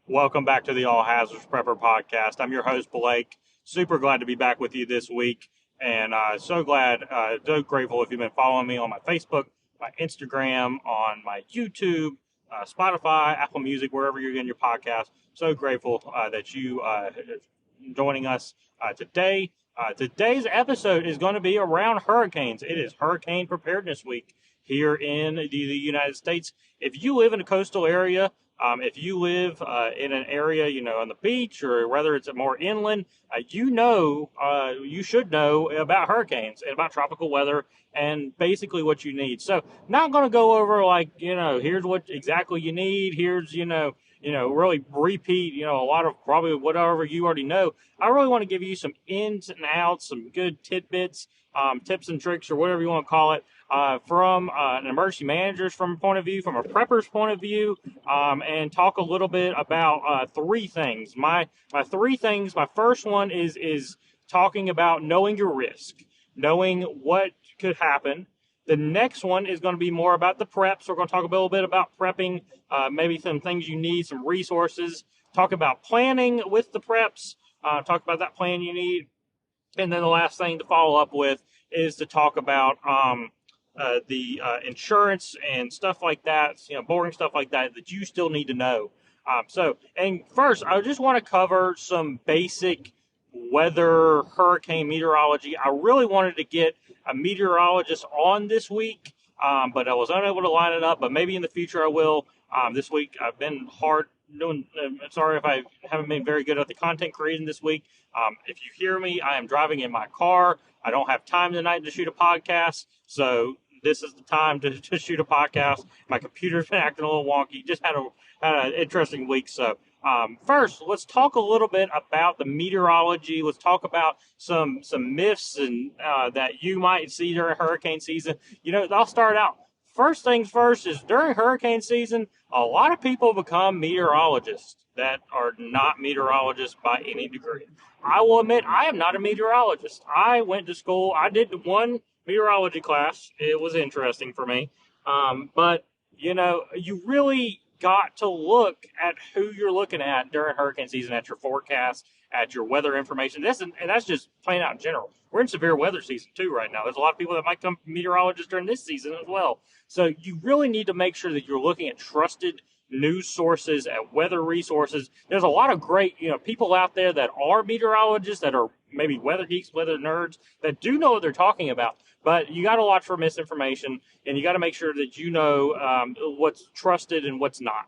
Welcome back to the All Hazards Prepper podcast. I'm your host, Blake. Super glad to be back with you this week. And so grateful if you've been following me on my Facebook, my Instagram, on my YouTube, Spotify, Apple Music, wherever you're getting your podcast. So grateful that you joining us today. Today's episode is going to be around hurricanes. It is Hurricane Preparedness Week here in the United States. If you live in a coastal area, if you live in an area, on the beach or whether it's more inland, you should know about hurricanes and about tropical weather and basically what you need. So not going to go over here's what exactly you need. Here's, really repeat, a lot of probably whatever you already know. I really want to give you some ins and outs, some good tidbits, tips and tricks or whatever you want to call it. From an emergency manager's point of view, from a prepper's point of view, and talk a little bit about three things. My three things. My first one is talking about knowing your risk, knowing what could happen. The next one is going to be more about the prep. So we're going to talk a little bit about prepping, maybe some things you need, some resources. Talk about planning with the preps. Talk about that plan you need. And then the last thing to follow up with is to talk about the insurance and stuff like that, boring stuff like that you still need to know. And first, I just want to cover some basic weather, hurricane meteorology. I really wanted to get a meteorologist on this week, but I was unable to line it up, but maybe in the future I will. This week I've been hard doing, sorry if I haven't been very good at the content creating this week. If you hear me, I am driving in my car. I don't have time tonight to shoot a podcast, so this is the time to shoot a podcast. My computer's been acting a little wonky. Just had an interesting week. So first, let's talk a little bit about the meteorology. Let's talk about some myths and that you might see during hurricane season. I'll start out. First things first is during hurricane season, a lot of people become meteorologists that are not meteorologists by any degree. I will admit I am not a meteorologist. I went to school. I did one meteorology class. It was interesting for me. But you really got to look at who you're looking at during hurricane season, at your forecast, at your weather information. And that's just playing out in general. We're in severe weather season too right now. There's a lot of people that might become meteorologists during this season as well. So you really need to make sure that you're looking at trusted news sources and weather resources. There's a lot of great, people out there that are meteorologists, that are maybe weather geeks, weather nerds, that do know what they're talking about. But you got to watch for misinformation, and you got to make sure that you know what's trusted and what's not.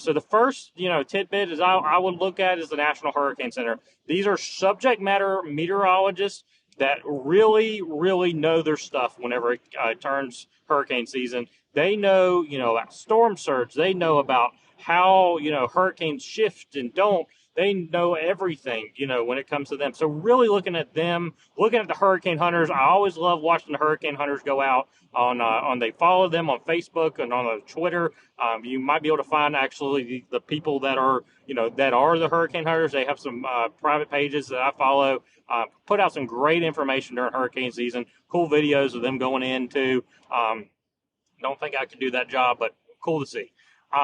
So the first, tidbit is I would look at is the National Hurricane Center. These are subject matter meteorologists that really, really know their stuff whenever it turns hurricane season. They know, about storm surge. They know about how, hurricanes shift and don't. They know everything, when it comes to them. So really looking at them, looking at the hurricane hunters. I always love watching the hurricane hunters go out on they follow them on Facebook and on Twitter. You might be able to find actually the people that are, that are the hurricane hunters. They have some private pages that I follow, put out some great information during hurricane season, cool videos of them going into, don't think I could do that job, but cool to see.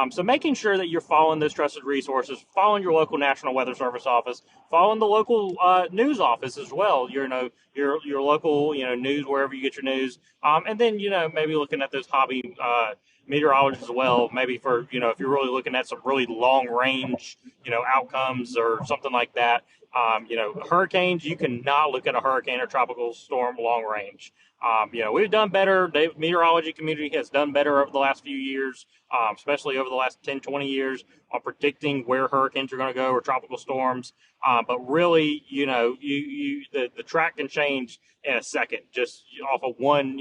So making sure that you're following those trusted resources, following your local National Weather Service office, following the local news office as well. Your local news wherever you get your news, and then maybe looking at those hobby meteorologists as well. Maybe for if you're really looking at some really long range outcomes or something like that. Hurricanes, you cannot look at a hurricane or tropical storm long range. We've done better. The meteorology community has done better over the last few years, especially over the last 10, 20 years on predicting where hurricanes are going to go or tropical storms. But really, the track can change in a second just off of one,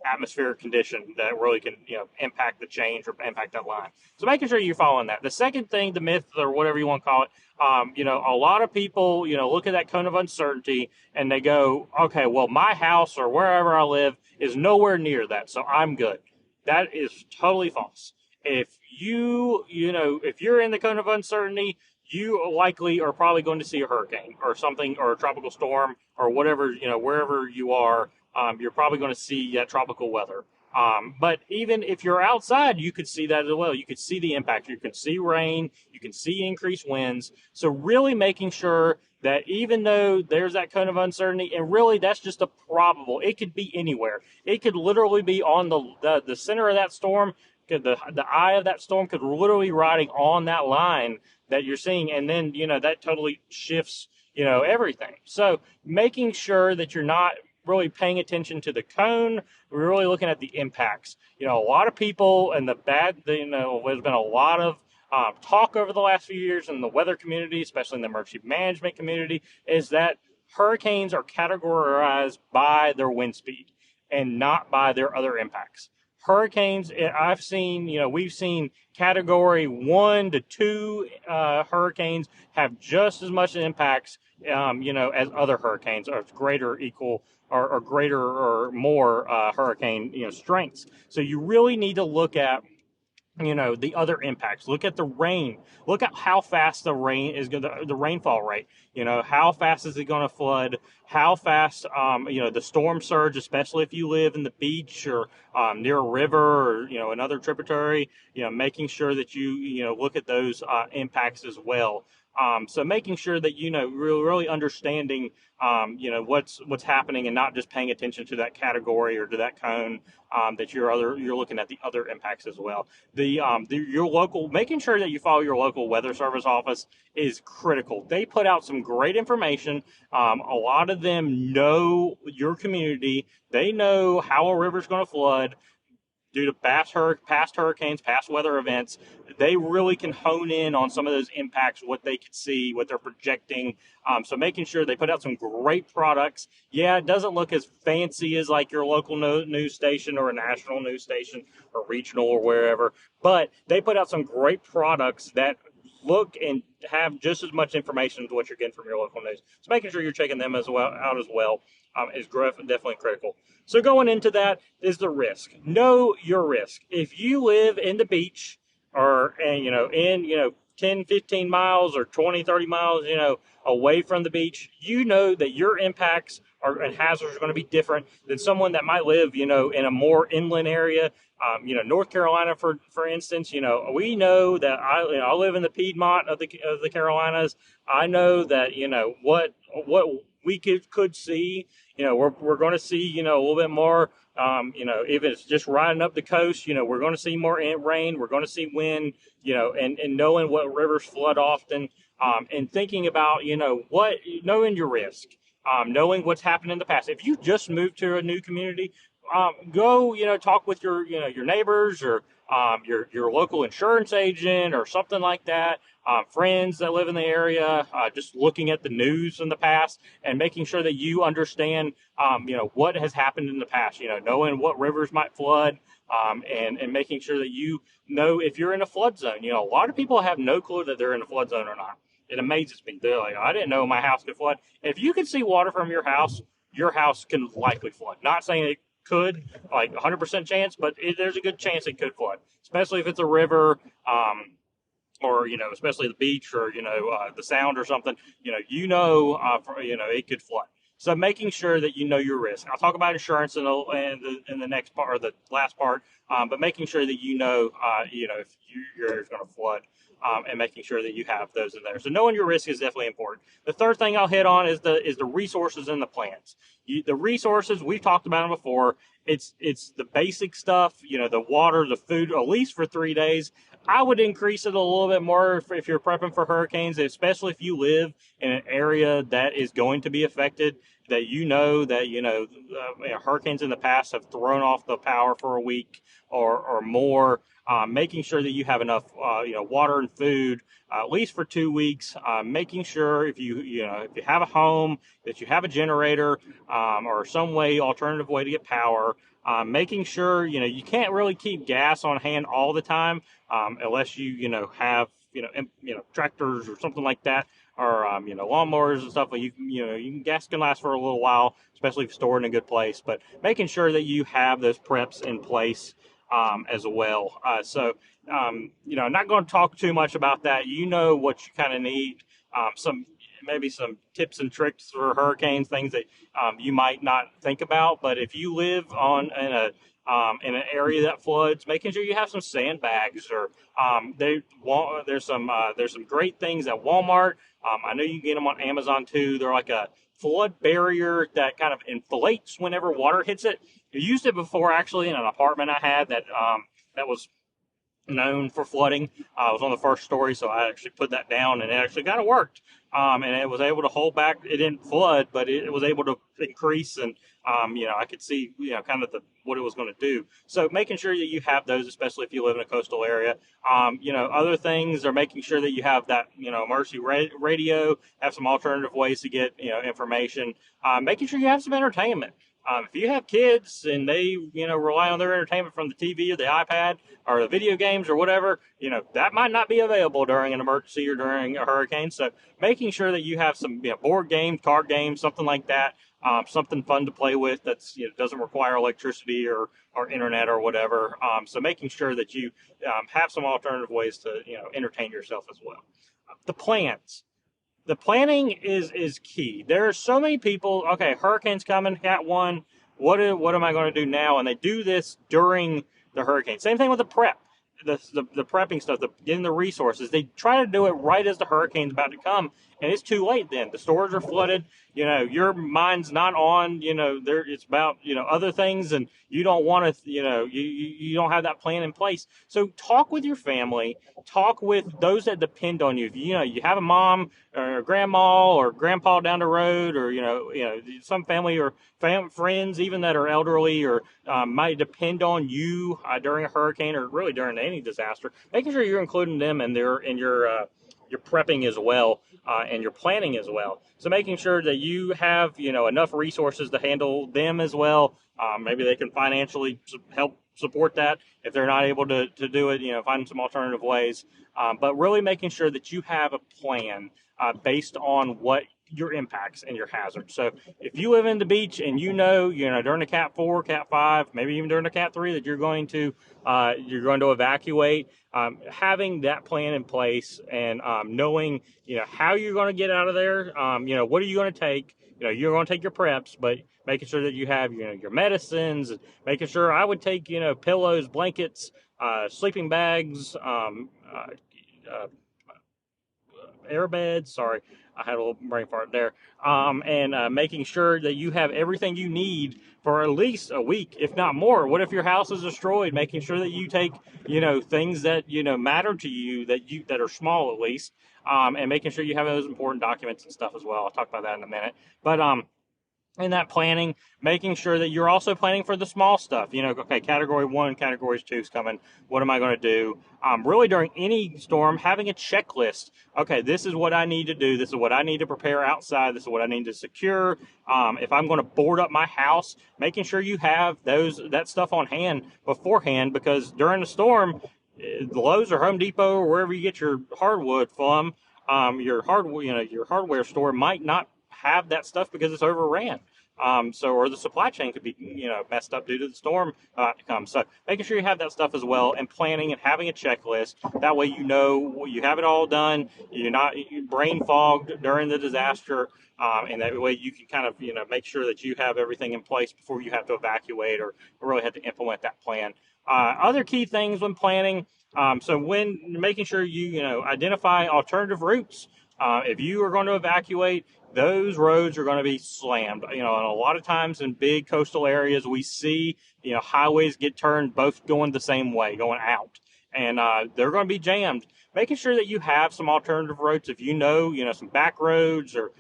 atmospheric condition that really can, impact the change or impact that line. So making sure you're following that. The second thing, the myth or whatever you want to call it, a lot of people, look at that cone of uncertainty and they go, okay, well, my house or wherever I live is nowhere near that, so I'm good. That is totally false. If if you're in the cone of uncertainty, you likely are probably going to see a hurricane or something or a tropical storm or whatever, wherever you are. You're probably going to see that tropical weather. But even if you're outside, you could see that as well. You could see the impact. You can see rain. You can see increased winds. So really making sure that even though there's that kind of uncertainty, and really that's just a probable, it could be anywhere. It could literally be on the center of that storm. The eye of that storm could literally be riding on that line that you're seeing, and then that totally shifts everything. So making sure that you're not really paying attention to the cone. We're really looking at the impacts. A lot of people and there's been a lot of talk over the last few years in the weather community, especially in the emergency management community, is that hurricanes are categorized by their wind speed and not by their other impacts. Hurricanes, we've seen category 1 to 2 hurricanes have just as much impacts, as other hurricanes, or greater, equal, or greater or more hurricane, strengths. So you really need to look at the other impacts. Look at the rain. Look at how fast the rain is going to, the rainfall rate. How fast is it going to flood? How fast, the storm surge, especially if you live in the beach or near a river or, another tributary, making sure that you look at those impacts as well. So making sure that, really understanding, what's happening and not just paying attention to that category or to that cone, that you're looking at the other impacts as well. Your local, making sure that you follow your local weather service office is critical. They put out some great information. A lot of them know your community. They know how a river's going to flood due to past hurricanes, past weather events. They really can hone in on some of those impacts, what they could see, what they're projecting. So making sure they put out some great products. Yeah, it doesn't look as fancy as like your local news station or a national news station or regional or wherever, but they put out some great products that look and have just as much information as what you're getting from your local news. So making sure you're checking them out as well is definitely critical. So going into that is the risk. Know your risk. If you live in the beach or, in 10, 15 miles or 20, 30 miles, away from the beach, that your impacts and hazards are going to be different than someone that might live, in a more inland area. North Carolina, for instance, we know that I live in the Piedmont of the Carolinas. I know that, what we could see, we're going to see, a little bit more, if it's just riding up the coast, we're going to see more rain, we're going to see wind, and knowing what rivers flood often, and thinking about, knowing your risk, knowing what's happened in the past. If you just moved to a new community, go, talk with your neighbors or your local insurance agent or something like that. Friends that live in the area, just looking at the news in the past and making sure that you understand, what has happened in the past, knowing what rivers might flood, and making sure that if you're in a flood zone. A lot of people have no clue that they're in a flood zone or not. It amazes me. They're like, I didn't know my house could flood. If you can see water from your house can likely flood. Not saying it could, like 100% chance, but there's a good chance it could flood, especially if it's a river, or especially the beach or the sound or something. It could flood. So making sure that you know your risk. I'll talk about insurance in the next part or the last part, but making sure that if you're going to flood. And making sure that you have those in there. So knowing your risk is definitely important. The third thing I'll hit on is the resources and the plans. The resources, we've talked about them before. It's the basic stuff, the water, the food, at least for 3 days. I would increase it a little bit more if you're prepping for hurricanes, especially if you live in an area that is going to be affected, that hurricanes in the past have thrown off the power for a week or more. Making sure that you have enough, water and food, at least for 2 weeks. Making sure if you have a home, that you have a generator, or some alternative way to get power. Making sure, you can't really keep gas on hand all the time, unless you have, tractors or something like that, or, lawnmowers and stuff. Gas can last for a little while, especially if stored in a good place, but making sure that you have those preps in place, as well. I'm not going to talk too much about that. What you kind of need. Maybe some tips and tricks for hurricanes, things that you might not think about. But if you live in in an area that floods, making sure you have some sandbags or there's some great things at Walmart. I know you can get them on Amazon too. They're like a flood barrier that kind of inflates whenever water hits it. I used it before actually in an apartment I had that was known for flooding. I was on the first story, so I actually put that down, and it actually kind of worked. And it was able to hold back. It didn't flood, but it was able to increase, and I could see kind of what it was going to do. So making sure that you have those, especially if you live in a coastal area. Other things are making sure that you have that emergency radio, have some alternative ways to get information. Making sure you have some entertainment. If you have kids and they, rely on their entertainment from the TV or the iPad or the video games or whatever, that might not be available during an emergency or during a hurricane. So making sure that you have some, board games, card games, something like that, something fun to play with that's, doesn't require electricity or internet or whatever. So making sure that you have some alternative ways to, entertain yourself as well. The plans. The planning is key. There are so many people. Okay, hurricane's coming, Cat 1. What am I going to do now? And they do this during the hurricane. Same thing with the prep, the prepping stuff, getting the resources. They try to do it right as the hurricane's about to come, and it's too late. Then the stores are flooded. Your mind's not on. It's about other things, and you don't want to. You don't have that plan in place. So talk with your family. Talk with those that depend on you. If you have a mom or a grandma or grandpa down the road, or some family or friends even that are elderly or might depend on you during a hurricane or really during any disaster. Making sure you're including them in your prepping as well, and your planning as well. So making sure that you have enough resources to handle them as well. Maybe they can financially help support that if they're not able to do it. Find some alternative ways. But really making sure that you have a plan based on what your impacts and your hazards. So if you live in the beach and during the Cat 4, Cat 5, maybe even during the Cat 3 that you're going to evacuate, having that plan in place and knowing how you're going to get out of there. What are you going to take? You're going to take your preps, but making sure that you have your medicines, making sure I would take pillows, blankets, sleeping bags, air beds. Sorry, I had a little brain fart there. And making sure that you have everything you need for at least a week, if not more. What if your house is destroyed? Making sure that you take, things that, matter to you that are small at least, and making sure you have those important documents and stuff as well. I'll talk about that in a minute. But, in that planning, making sure that you're also planning for the small stuff. Okay, category 1, category 2 is coming. What am I going to do? Really, during any storm, having a checklist. Okay, this is what I need to do. This is what I need to prepare outside. This is what I need to secure. If I'm going to board up my house, making sure you have that stuff on hand beforehand, because during the storm, the Lowe's or Home Depot or wherever you get your hardwood from, your hardware store might not have that stuff because it's overran. Or the supply chain could be, messed up due to the storm to come. So making sure you have that stuff as well, and planning and having a checklist. That way, you have it all done. You're not brain fogged during the disaster. And that way you can kind of, make sure that you have everything in place before you have to evacuate or really have to implement that plan. Other key things when planning. So when making sure you, identify alternative routes. If you are going to evacuate, those roads are going to be slammed. And a lot of times in big coastal areas, we see, highways get turned both going the same way, going out. And they're going to be jammed. Making sure that you have some alternative routes. If some back roads or,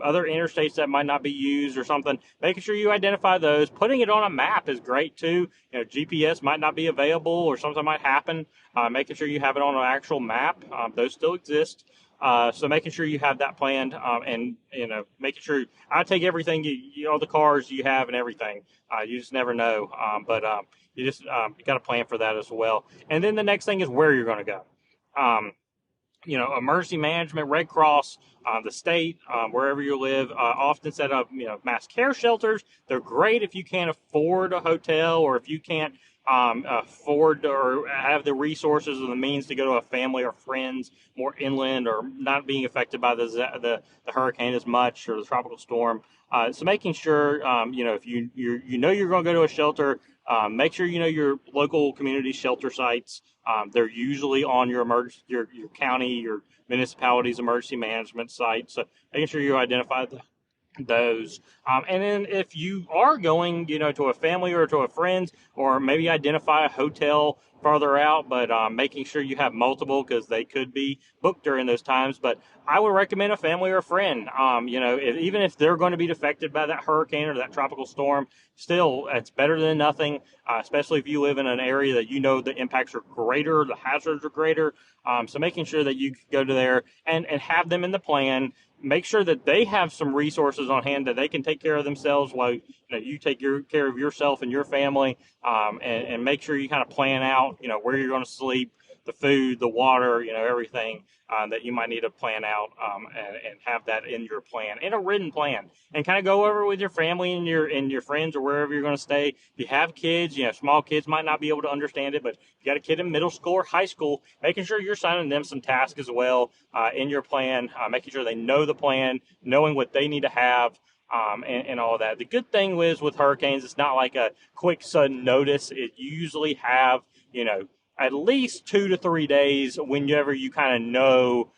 other interstates that might not be used or something, making sure you identify those. Putting it on a map is great too. GPS might not be available or something might happen. Making sure you have it on an actual map. Those still exist. So making sure you have that planned, and making sure I take everything, all the cars you have and everything. You just never know, but you just you got to plan for that as well. And then the next thing is where you're going to go. Emergency management, Red Cross, the state, wherever you live, often set up mass care shelters. They're great if you can't afford a hotel, or if you can't afford or have the resources or the means to go to a family or friends more inland, or not being affected by the hurricane as much, or the tropical storm. So making sure, if you're going to go to a shelter, Make sure you know your local community shelter sites. They're usually on your county, your municipality's emergency management site. So making sure you identify those. And then if you are going, to a family or to a friend, or maybe identify a hotel farther out, but making sure you have multiple because they could be booked during those times. But I would recommend a family or a friend. Even if they're going to be affected by that hurricane or that tropical storm, still it's better than nothing. Especially if you live in an area that the impacts are greater, the hazards are greater. So making sure that you go to there and have them in the plan. Make sure that they have some resources on hand that they can take care of themselves while you take care of yourself and your family, and make sure you kind of plan out where you're going to sleep, the food, the water, everything that you might need to plan out, and have that in your plan, in a written plan, and kind of go over with your family and your friends or wherever you're going to stay. If you have kids, small kids might not be able to understand it, but if you got a kid in middle school or high school, making sure you're assigning them some tasks as well in your plan, making sure they know the plan, knowing what they need to have. And all of that. The good thing is with hurricanes, it's not like a quick, sudden notice. It usually have, at least 2 to 3 days whenever you kind of know,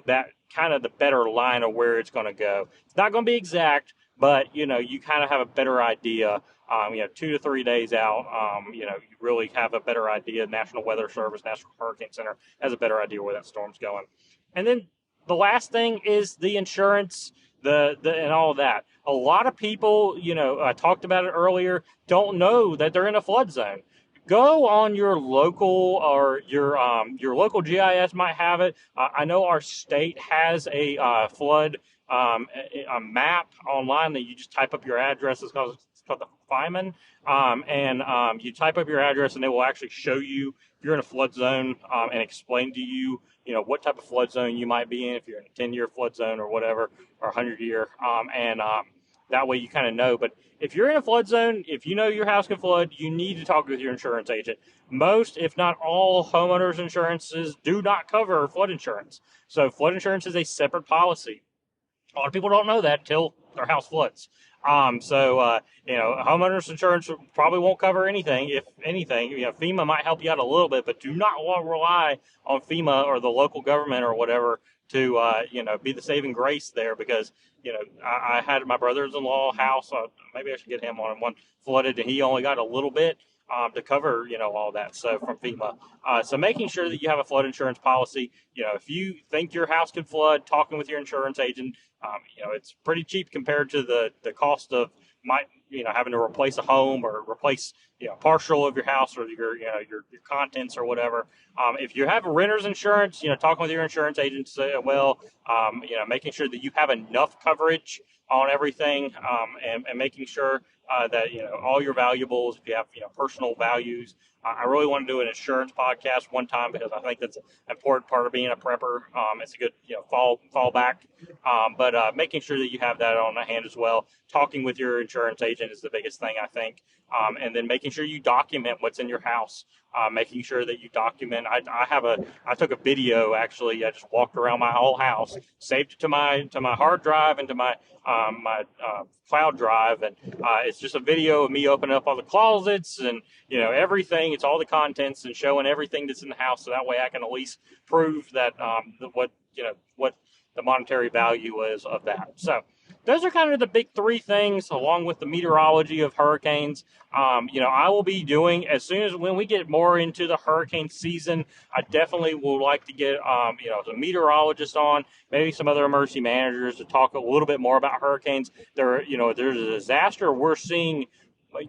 that kind of the better line of where it's going to go. It's not going to be exact, but, you kind of have a better idea. 2 to 3 days out, you really have a better idea. National Weather Service, National Hurricane Center has a better idea where that storm's going. And then the last thing is the insurance, and all of that. A lot of people, I talked about it earlier, don't know that they're in a flood zone. Go on your local, or your local GIS might have it. I know our state has a flood a map online that you just type up your address. It's called the FIMAN, and you type up your address, and it will actually show you if you're in a flood zone, and explain to you, what type of flood zone you might be in, if you're in a 10-year flood zone or whatever, or 100-year, and that way you kind of know. But if you're in a flood zone, if you know your house can flood, you need to talk with your insurance agent. Most, if not all, homeowners insurances do not cover flood insurance. So flood insurance is a separate policy. A lot of people don't know that until their house floods. Homeowners insurance probably won't cover anything. If anything, FEMA might help you out a little bit, but do not rely on FEMA or the local government or whatever to, be the saving grace there, because, I had my brother's-in-law house, maybe I should get him on one, flooded, and he only got a little bit to cover, all that stuff from FEMA. So making sure that you have a flood insurance policy. If you think your house could flood, talking with your insurance agent, it's pretty cheap compared to the cost of having to replace a home or replace, partial of your house or your contents or whatever. If you have a renter's insurance, talking with your insurance agent as well, making sure that you have enough coverage on everything, and making sure that, all your valuables, if you have, personal values. I really want to do an insurance podcast one time, because I think that's an important part of being a prepper. It's a good, fallback. But making sure that you have that on hand as well. Talking with your insurance agent is the biggest thing, I think. And then making sure you document what's in your house. Making sure that you document. I took a video, actually. I just walked around my whole house, saved it to my hard drive and to my cloud drive, and it's just a video of me opening up all the closets and everything. It's all the contents and showing everything that's in the house, so that way I can at least prove that what the monetary value is of that. So those are kind of the big three things, along with the meteorology of hurricanes. I will be doing, as soon as when we get more into the hurricane season, I definitely would like to get, the meteorologist on, maybe some other emergency managers, to talk a little bit more about hurricanes. There's a disaster we're seeing,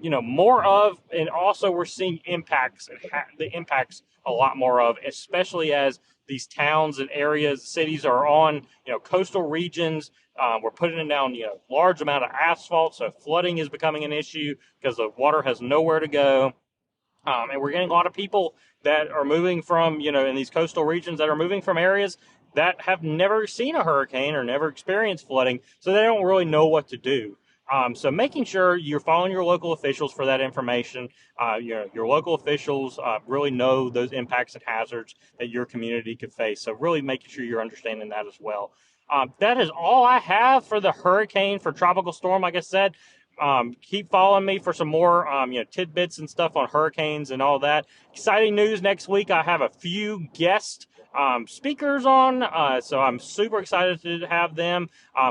more of, and also we're seeing impacts, and the impacts a lot more of, especially as these towns and areas, cities are on, coastal regions. We're putting down, large amount of asphalt, so flooding is becoming an issue because the water has nowhere to go. And we're getting a lot of people that are moving from, in these coastal regions, that are moving from areas that have never seen a hurricane or never experienced flooding, so they don't really know what to do. So making sure you're following your local officials for that information. Your local officials really know those impacts and hazards that your community could face. So really making sure you're understanding that as well. That is all I have for the hurricane, for tropical storm. Like I said, Keep following me for some more, tidbits and stuff on hurricanes and all that. Exciting news next week. I have a few guest speakers on, so I'm super excited to have them.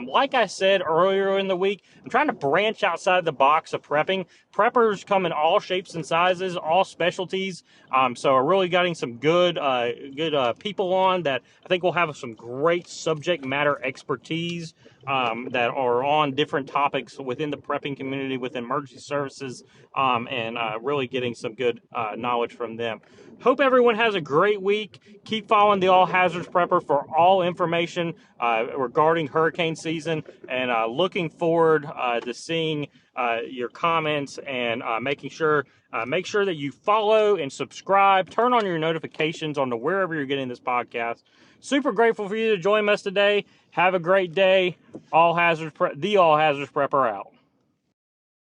Like I said earlier in the week, I'm trying to branch outside the box of prepping. Preppers come in all shapes and sizes, all specialties. So we're really getting some good people on that I think will have some great subject matter expertise that are on different topics within the prepping community, within emergency services, and really getting some good knowledge from them. Hope everyone has a great week. Keep following the All Hazards Prepper for all information regarding hurricane season, and looking forward to seeing your comments and making sure make sure that you follow and subscribe. Turn on your notifications on to wherever you're getting this podcast. Super grateful for you to join us today. Have a great day. The All Hazards Prepper out.